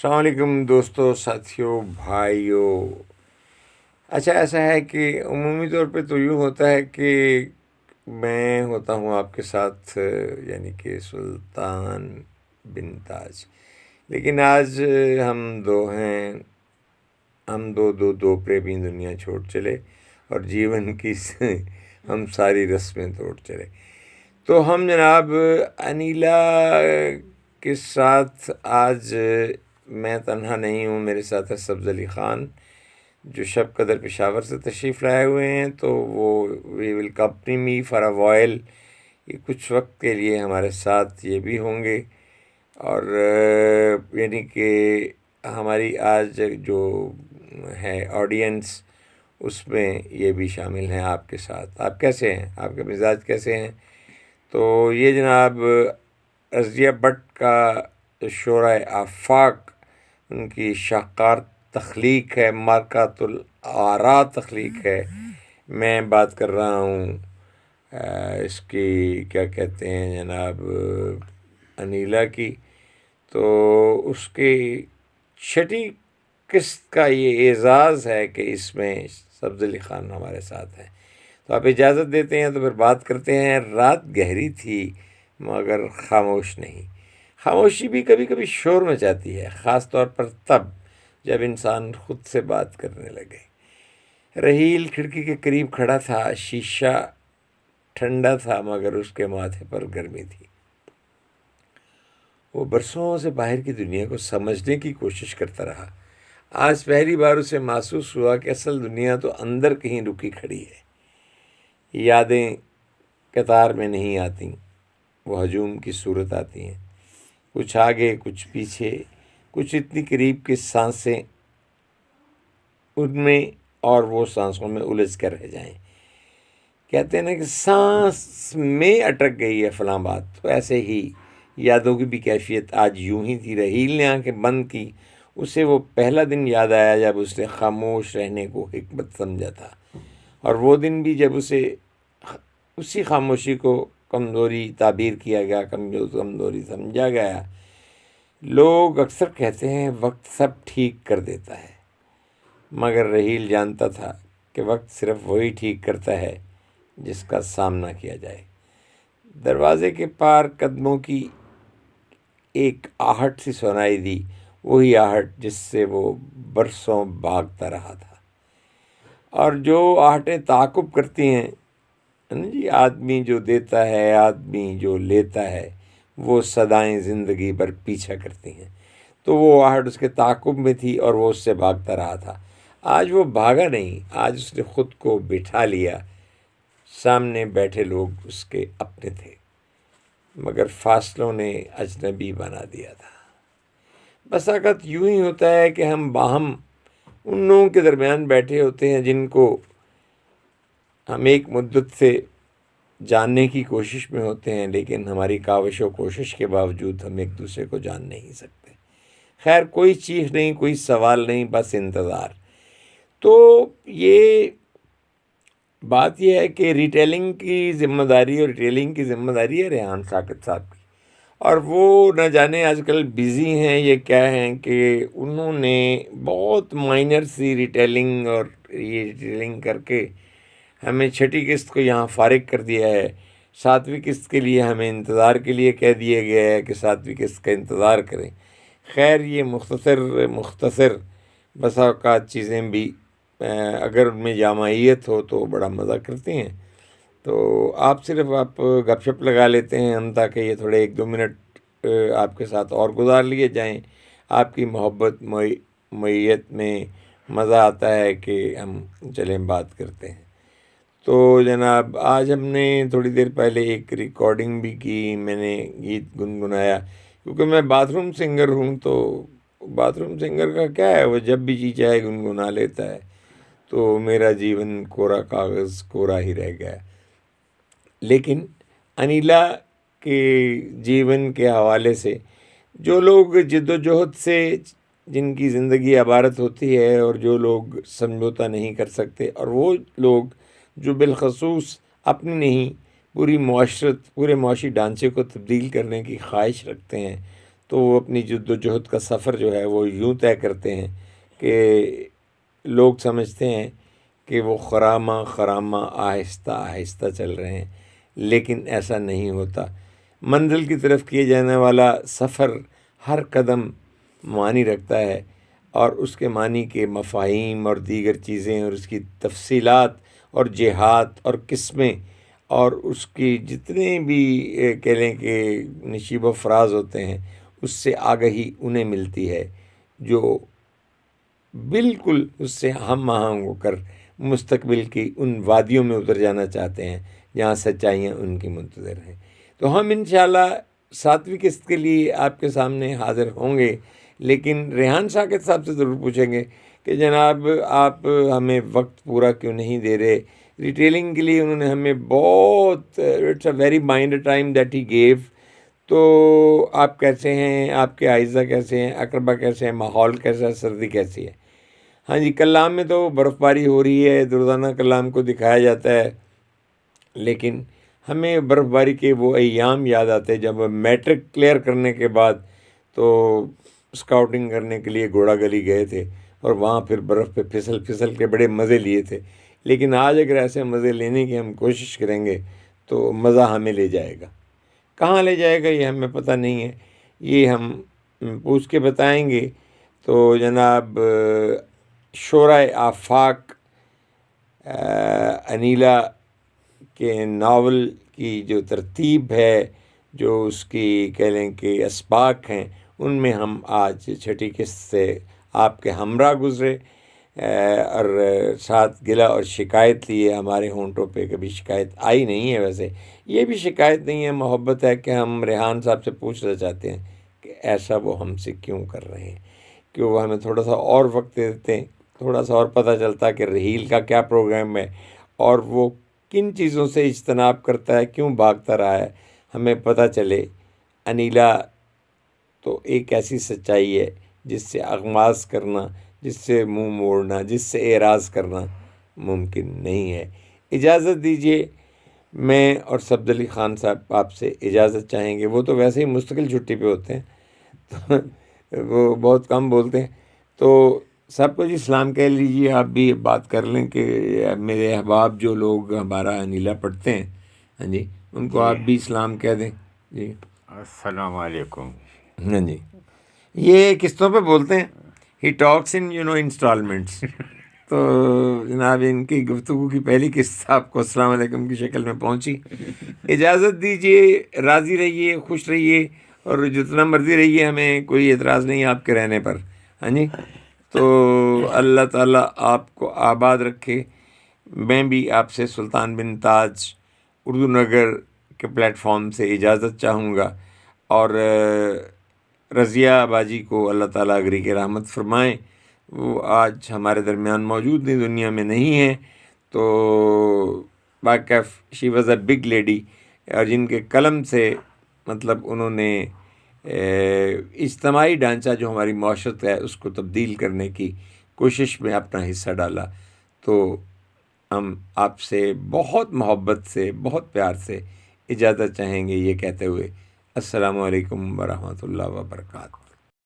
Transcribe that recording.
السلام علیکم دوستوں، ساتھیوں، بھائیوں۔ اچھا، ایسا ہے کہ عمومی طور پہ تو یوں ہوتا ہے کہ میں ہوتا ہوں آپ کے ساتھ، یعنی کہ سلطان بن تاج، لیکن آج ہم دو ہیں، ہم دو پریمی دنیا چھوڑ چلے اور جیون کی ہم ساری رسمیں توڑ چلے۔ تو ہم جناب انیلا کے ساتھ آج میں تنہا نہیں ہوں، میرے ساتھ ہے سبز علی خان جو شب قدر پشاور سے تشریف لائے ہوئے ہیں، تو وہ we will company me for a while, یہ کچھ وقت کے لیے ہمارے ساتھ یہ بھی ہوں گے، اور یعنی کہ ہماری آج جو ہے آڈینس اس میں یہ بھی شامل ہیں آپ کے ساتھ۔ آپ کیسے ہیں؟ آپ کے مزاج کیسے ہیں؟ تو یہ جناب رضیہ بٹ کا شعرۂ آفاق، ان کی شاہکار تخلیق ہے، مارکات الآراء تخلیق ہے۔ میں بات کر رہا ہوں اس کی کیا کہتے ہیں جناب انیلا کی، تو اس کی چھٹی قسط کا یہ اعزاز ہے کہ اس میں سبز علی خان ہمارے ساتھ ہیں۔ تو آپ اجازت دیتے ہیں تو پھر بات کرتے ہیں۔ رات گہری تھی مگر خاموش نہیں۔ خاموشی بھی کبھی کبھی شور مچاتی ہے، خاص طور پر تب جب انسان خود سے بات کرنے لگے۔ رحیل کھڑکی کے قریب کھڑا تھا، شیشہ ٹھنڈا تھا مگر اس کے ماتھے پر گرمی تھی۔ وہ برسوں سے باہر کی دنیا کو سمجھنے کی کوشش کرتا رہا۔ آج پہلی بار اسے محسوس ہوا کہ اصل دنیا تو اندر کہیں رکی کھڑی ہے۔ یادیں قطار میں نہیں آتیں، وہ ہجوم کی صورت آتی ہیں، کچھ آگے کچھ پیچھے، کچھ اتنی قریب کہ سانسیں ان میں اور وہ سانسوں میں الجھ کر رہ جائیں۔ کہتے ہیں نا کہ سانس میں اٹک گئی ہے فلاں بات، تو ایسے ہی یادوں کی بھی کیفیت آج یوں ہی تھی۔ رحیل نے آنکھیں بند کی، اسے وہ پہلا دن یاد آیا جب اس نے خاموش رہنے کو حکمت سمجھا تھا، اور وہ دن بھی جب اسے اسی خاموشی کو کمزوری تعبیر کیا گیا، کمزوری سمجھا گیا۔ لوگ اکثر کہتے ہیں وقت سب ٹھیک کر دیتا ہے، مگر رحیل جانتا تھا کہ وقت صرف وہی ٹھیک کرتا ہے جس کا سامنا کیا جائے۔ دروازے کے پار قدموں کی ایک آہٹ سی سنائی دی، وہی آہٹ جس سے وہ برسوں بھاگتا رہا تھا، اور جو آہٹیں تعاقب کرتی ہیں جی، آدمی جو دیتا ہے، آدمی جو لیتا ہے، وہ صدائیں زندگی بھر پیچھا کرتی ہیں۔ تو وہ آہٹ اس کے تعاقب میں تھی اور وہ اس سے بھاگتا رہا تھا۔ آج وہ بھاگا نہیں، آج اس نے خود کو بٹھا لیا۔ سامنے بیٹھے لوگ اس کے اپنے تھے، مگر فاصلوں نے اجنبی بنا دیا تھا۔ بس اوقات یوں ہی ہوتا ہے کہ ہم باہم ان لوگوں کے درمیان بیٹھے ہوتے ہیں جن کو ہم ایک مدت سے جاننے کی کوشش میں ہوتے ہیں، لیکن ہماری کاوش و کوشش کے باوجود ہم ایک دوسرے کو جان نہیں سکتے۔ خیر، کوئی چیخ نہیں، کوئی سوال نہیں، بس انتظار۔ تو یہ بات یہ ہے کہ ریٹیلنگ کی ذمہ داری ہے ریحان ساکت صاحب کی، اور وہ نہ جانے آج کل بزی ہیں یہ کیا ہیں کہ انہوں نے بہت مائنر سی ریٹیلنگ، اور یہ ریٹیلنگ کر کے ہمیں چھٹی قسط کو یہاں فارغ کر دیا ہے۔ ساتویں قسط کے لیے ہمیں انتظار کے لیے کہہ دیا گیا ہے کہ ساتویں قسط کا انتظار کریں۔ خیر، یہ مختصر بسا اوقات چیزیں بھی اگر ان میں جامعیت ہو تو بڑا مزہ کرتی ہیں۔ تو آپ گپ شپ لگا لیتے ہیں ہم، تاکہ یہ تھوڑے 1-2 منٹ آپ کے ساتھ اور گزار لیے جائیں۔ آپ کی محبت معیت میں مزہ آتا ہے کہ ہم چلیں بات کرتے ہیں۔ تو جناب آج ہم نے تھوڑی دیر پہلے ایک ریکارڈنگ بھی کی، میں نے گیت گنگنایا، کیونکہ میں باتھ روم سنگر ہوں۔ تو باتھ روم سنگر کا کیا ہے، وہ جب بھی جی چاہے گنگنا لیتا ہے۔ تو میرا جیون کورا کاغذ کورا ہی رہ گیا۔ لیکن انیلا کے جیون کے حوالے سے جو لوگ جد و جہد سے جن کی زندگی عبارت ہوتی ہے، اور جو لوگ سمجھوتا نہیں کر سکتے، اور وہ لوگ جو بالخصوص اپنی نہیں پورے معاشی ڈھانچے کو تبدیل کرنے کی خواہش رکھتے ہیں، تو وہ اپنی جد و جہد کا سفر جو ہے وہ یوں طے کرتے ہیں کہ لوگ سمجھتے ہیں کہ وہ خرامہ خرامہ آہستہ آہستہ چل رہے ہیں، لیکن ایسا نہیں ہوتا۔ منزل کی طرف کیے جانے والا سفر ہر قدم معنی رکھتا ہے، اور اس کے معنی کے مفاہیم اور دیگر چیزیں اور اس کی تفصیلات اور جہات اور قسمیں اور اس کی جتنے بھی کہہ لیں کہ نشیب و فراز ہوتے ہیں، اس سے آگہی انہیں ملتی ہے جو بالکل اس سے ہم آہنگ ہو کر مستقبل کی ان وادیوں میں اتر جانا چاہتے ہیں جہاں سچائیاں ان کی منتظر ہیں۔ تو ہم انشاءاللہ 7ویں قسط کے لیے آپ کے سامنے حاضر ہوں گے، لیکن ریحان ثاقب صاحب سے ضرور پوچھیں گے کہ جناب آپ ہمیں وقت پورا کیوں نہیں دے رہے۔ ریٹیلنگ کے لیے انہوں نے ہمیں بہت it's a very mind time that he gave. تو آپ کیسے ہیں، آپ کے اعزہ کیسے ہیں، اقربا کیسے ہیں، ماحول کیسا ہے، سردی کیسی ہے؟ ہاں جی، کلام میں تو برف باری ہو رہی ہے، روزانہ کلام کو دکھایا جاتا ہے، لیکن ہمیں برف باری کے وہ ایام یاد آتے جب میٹرک کلیئر کرنے کے بعد تو اسکاؤٹنگ کرنے کے لیے گھوڑا گلی گئے تھے اور وہاں پھر برف پہ پھسل پھسل کے بڑے مزے لیے تھے۔ لیکن آج اگر ایسے مزے لینے کی ہم کوشش کریں گے تو مزہ ہمیں لے جائے گا، کہاں لے جائے گا یہ ہمیں پتہ نہیں ہے، یہ ہم پوچھ کے بتائیں گے۔ تو جناب شورائے آفاق انیلا کے ناول کی جو ترتیب ہے، جو اس کی کہہ لیں کہ اسباق ہیں، ان میں ہم آج 6ٹھی قسط سے آپ کے ہمراہ گزرے، اور ساتھ گلہ اور شکایت لیے۔ ہمارے ہونٹوں پہ کبھی شکایت آئی نہیں ہے، ویسے یہ بھی شکایت نہیں ہے، محبت ہے کہ ہم ریحان صاحب سے پوچھنا چاہتے ہیں کہ ایسا وہ ہم سے کیوں کر رہے ہیں، کہ وہ ہمیں تھوڑا سا اور وقت دے دیتے ہیں، تھوڑا سا اور پتہ چلتا کہ رحیل کا کیا پروگرام ہے اور وہ کن چیزوں سے اجتناب کرتا ہے، کیوں بھاگتا رہا ہے، ہمیں پتہ چلے۔ انیلا تو ایک ایسی سچائی ہے جس سے اغماض کرنا، جس سے منہ موڑنا، جس سے اعراض کرنا ممکن نہیں ہے۔ اجازت دیجیے، میں اور سبز علی خان صاحب آپ سے اجازت چاہیں گے۔ وہ تو ویسے ہی مستقل چھٹی پہ ہوتے ہیں تو وہ بہت کم بولتے ہیں، تو سب کو جی سلام کہہ لیجیے، آپ بھی بات کر لیں کہ میرے احباب جو لوگ ہمارا انیلا پڑھتے ہیں، ہاں جی، ان کو آپ بھی سلام کہہ دیں جی۔ السلام علیکم۔ ہاں جی، یہ قسطوں پہ بولتے ہیں، ہی ٹاکس ان انسٹالمنٹس۔ تو جناب ان کی گفتگو کی پہلی قسط آپ کو السلام علیکم کی شکل میں پہنچی۔ اجازت دیجیے، راضی رہیے، خوش رہیے، اور جتنا مرضی رہیے، ہمیں کوئی اعتراض نہیں آپ کے رہنے پر، ہاں جی۔ تو اللہ تعالیٰ آپ کو آباد رکھے۔ میں بھی آپ سے سلطان بن تاج اردو نگر کے پلیٹ فارم سے اجازت چاہوں گا، اور رضیہ باجی کو اللہ تعالیٰ اگری کے رحمت فرمائیں۔ وہ آج ہمارے درمیان موجود نہیں، دنیا میں نہیں ہیں، تو واقف she was a big lady, اور جن کے قلم سے مطلب انہوں نے اجتماعی ڈھانچہ جو ہماری معاشرت ہے اس کو تبدیل کرنے کی کوشش میں اپنا حصہ ڈالا۔ تو ہم آپ سے بہت محبت سے، بہت پیار سے اجازت چاہیں گے، یہ کہتے ہوئے السلام علیکم ورحمۃ اللہ وبرکاتہ۔